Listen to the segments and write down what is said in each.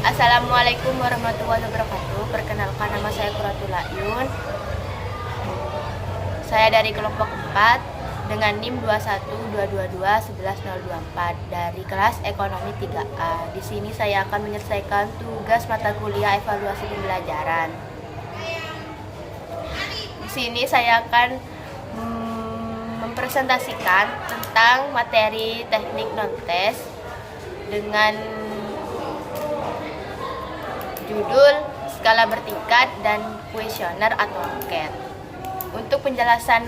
Assalamualaikum warahmatullahi wabarakatuh. Perkenalkan, nama saya Quratul Ayun. Saya dari kelompok 4 dengan NIM 212221124 dari kelas Ekonomi 3A. Di sini saya akan menyelesaikan tugas mata kuliah evaluasi pembelajaran. Di sini saya akan mempresentasikan tentang materi teknik non-tes dengan judul skala bertingkat dan kuesioner atau angket. Untuk penjelasan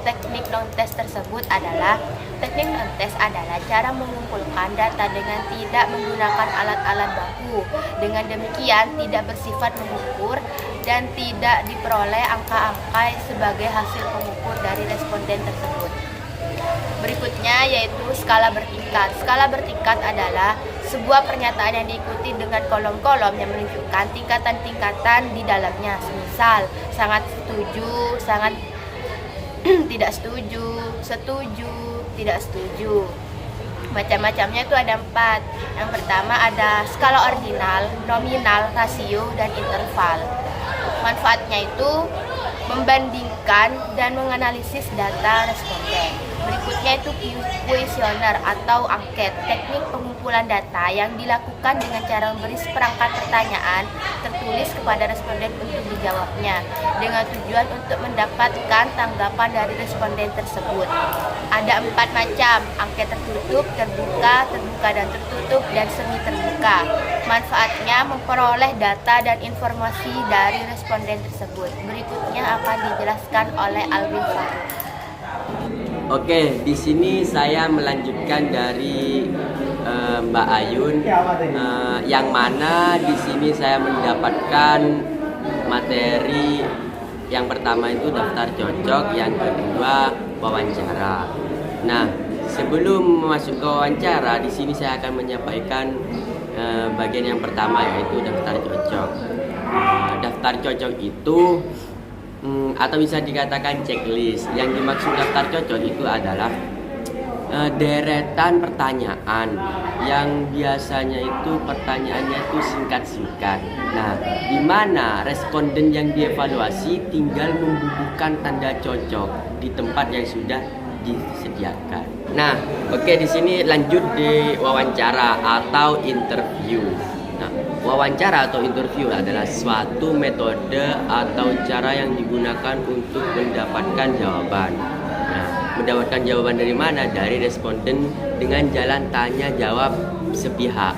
teknik non-tes tersebut adalah teknik non-tes adalah cara mengumpulkan data dengan tidak menggunakan alat-alat baku. Dengan demikian tidak bersifat mengukur dan tidak diperoleh angka-angka sebagai hasil pengukur dari responden tersebut. Berikutnya yaitu skala bertingkat. Skala bertingkat adalah sebuah pernyataan yang diikuti dengan kolom-kolom yang menunjukkan tingkatan-tingkatan di dalamnya. Semisal, sangat setuju, sangat tidak setuju, setuju, tidak setuju. Macam-macamnya itu ada 4. Yang pertama ada skala ordinal, nominal, rasio, dan interval. Manfaatnya itu membandingkan dan menganalisis data responden. Berikutnya itu kuesioner atau angket, teknik pengumpulan data yang dilakukan dengan cara memberi seperangkat pertanyaan tertulis kepada responden untuk dijawabnya dengan tujuan untuk mendapatkan tanggapan dari responden tersebut. Ada 4 macam, angket tertutup, terbuka, terbuka dan tertutup, dan semi terbuka. Manfaatnya memperoleh data dan informasi dari responden tersebut. Berikutnya akan dijelaskan oleh Alvin Faruk. Oke, di sini saya melanjutkan dari Mbak Ayun, yang mana di sini saya mendapatkan materi yang pertama itu daftar cocok, yang kedua wawancara. Nah, sebelum masuk ke wawancara, di sini saya akan menyampaikan bagian yang pertama yaitu daftar cocok. Daftar cocok itu atau bisa dikatakan checklist. Yang dimaksud daftar cocok itu adalah deretan pertanyaan yang biasanya itu pertanyaannya itu singkat-singkat. Nah, di mana responden yang dievaluasi tinggal membubuhkan tanda cocok di tempat yang sudah disediakan. Nah, oke, di sini lanjut di wawancara atau interview. Nah, wawancara atau interview adalah suatu metode atau cara yang digunakan untuk mendapatkan jawaban. Nah, mendapatkan jawaban dari mana? Dari responden dengan jalan tanya jawab sepihak.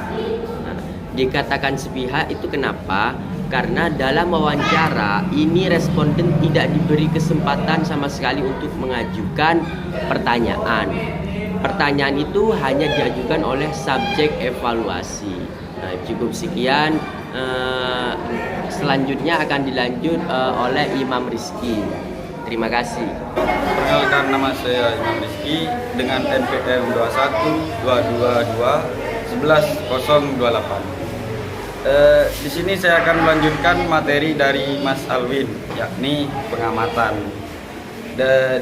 Nah, dikatakan sepihak itu kenapa? Karena dalam wawancara ini responden tidak diberi kesempatan sama sekali untuk mengajukan pertanyaan. Pertanyaan itu hanya diajukan oleh subjek evaluasi. Nah, cukup sekian. Selanjutnya akan dilanjut oleh Imam Rizky. Terima kasih. Perkenalkan, nama saya Imam Rizky dengan NPM 21222110028. Di sini saya akan melanjutkan materi dari Mas Alvin, yakni pengamatan.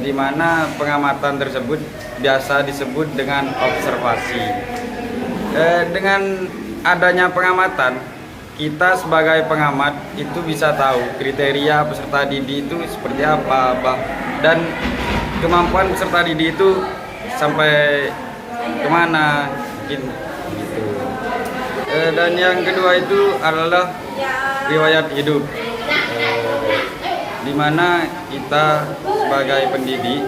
Di mana pengamatan tersebut biasa disebut dengan observasi. Dengan adanya pengamatan, kita sebagai pengamat itu bisa tahu kriteria peserta didik itu seperti apa, dan kemampuan peserta didik itu sampai kemana gitu. Dan yang kedua itu adalah riwayat hidup, di mana kita sebagai pendidik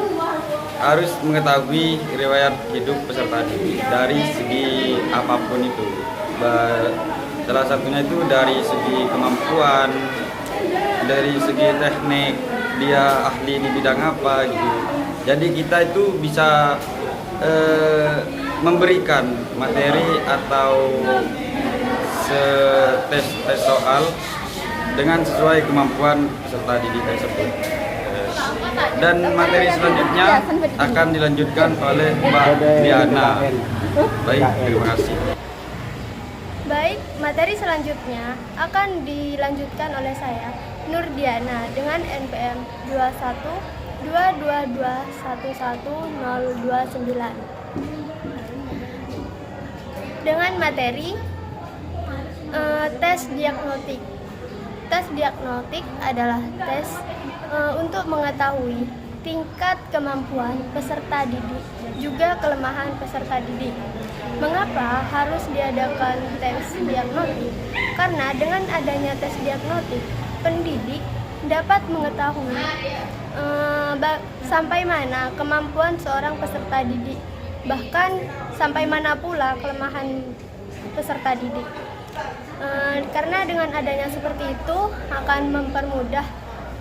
harus mengetahui riwayat hidup peserta didik dari segi apapun itu. Salah satunya itu dari segi kemampuan, dari segi teknik, dia ahli di bidang apa gitu. Jadi kita itu bisa memberikan materi atau tes soal dengan sesuai kemampuan peserta didik tersebut. Dan materi selanjutnya akan dilanjutkan oleh Mbak Diana. Baik, terima kasih. Baik, materi selanjutnya akan dilanjutkan oleh saya, Nur Diana, dengan NPM 2122211029. Dengan materi Tes diagnostik. Tes diagnostik adalah tes untuk mengetahui tingkat kemampuan peserta didik, juga kelemahan peserta didik. Mengapa harus diadakan tes diagnostik? Karena dengan adanya tes diagnostik, pendidik dapat mengetahui sampai mana kemampuan seorang peserta didik, bahkan sampai mana pula kelemahan peserta didik. Karena dengan adanya seperti itu akan mempermudah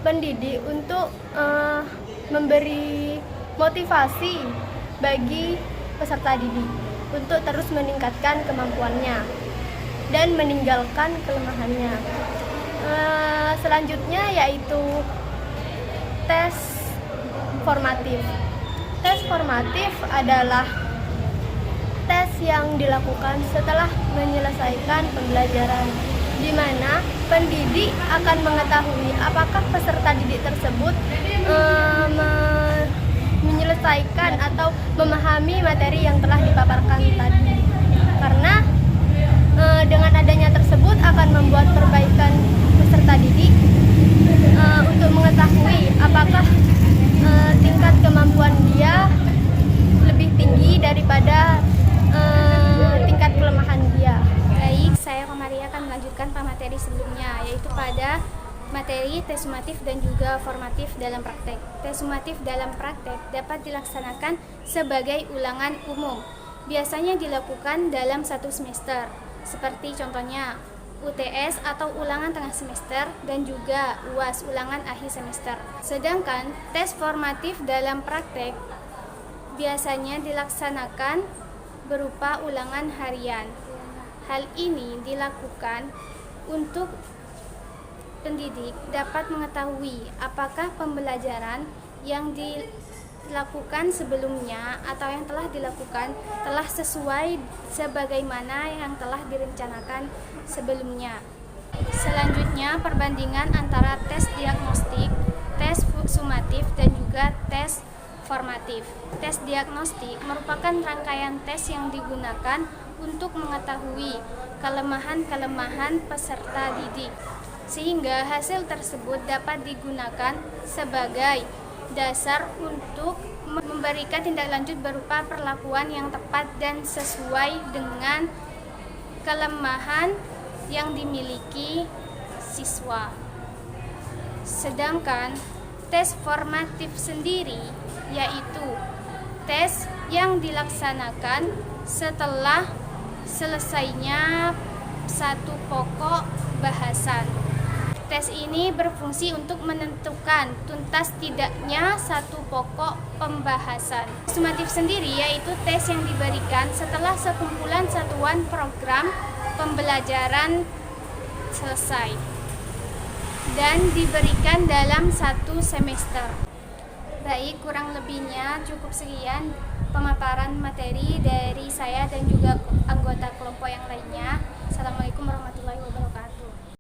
pendidik untuk memberi motivasi bagi peserta didik untuk terus meningkatkan kemampuannya dan meninggalkan kelemahannya. Selanjutnya yaitu tes formatif. Tes formatif adalah tes yang dilakukan setelah menyelesaikan pembelajaran, di mana pendidik akan mengetahui apakah peserta didik tersebut menyelesaikan atau memahami materi yang telah dipaparkan tadi. Karena dengan adanya tersebut akan membuat perbaikan peserta didik untuk mengetahui apakah tingkat kemampuan dia lebih tinggi daripada tingkat kelemahan dia. Baik, saya kembali akan melanjutkan materi sebelumnya, yaitu pada materi tes sumatif dan juga formatif dalam praktek. Tes sumatif dalam praktek dapat dilaksanakan sebagai ulangan umum. Biasanya dilakukan dalam satu semester, seperti contohnya UTS atau ulangan tengah semester dan juga UAS ulangan akhir semester. Sedangkan tes formatif dalam praktek biasanya dilaksanakan berupa ulangan harian. Hal ini dilakukan untuk pendidik dapat mengetahui apakah pembelajaran yang dilakukan sebelumnya atau yang telah dilakukan telah sesuai sebagaimana yang telah direncanakan sebelumnya. Selanjutnya, perbandingan antara tes diagnostik, tes sumatif, dan juga tes formatif. Tes diagnostik merupakan rangkaian tes yang digunakan untuk mengetahui kelemahan-kelemahan peserta didik, sehingga hasil tersebut dapat digunakan sebagai dasar untuk memberikan tindak lanjut berupa perlakuan yang tepat dan sesuai dengan kelemahan yang dimiliki siswa. Sedangkan tes formatif sendiri yaitu tes yang dilaksanakan setelah selesainya satu pokok bahasan. Tes ini berfungsi untuk menentukan tuntas tidaknya satu pokok pembahasan. Sumatif sendiri yaitu tes yang diberikan setelah sekumpulan satuan program pembelajaran selesai dan diberikan dalam satu semester. Baik, kurang lebihnya cukup sekian pemaparan materi dari saya dan juga anggota kelompok yang lainnya. Assalamualaikum warahmatullahi wabarakatuh.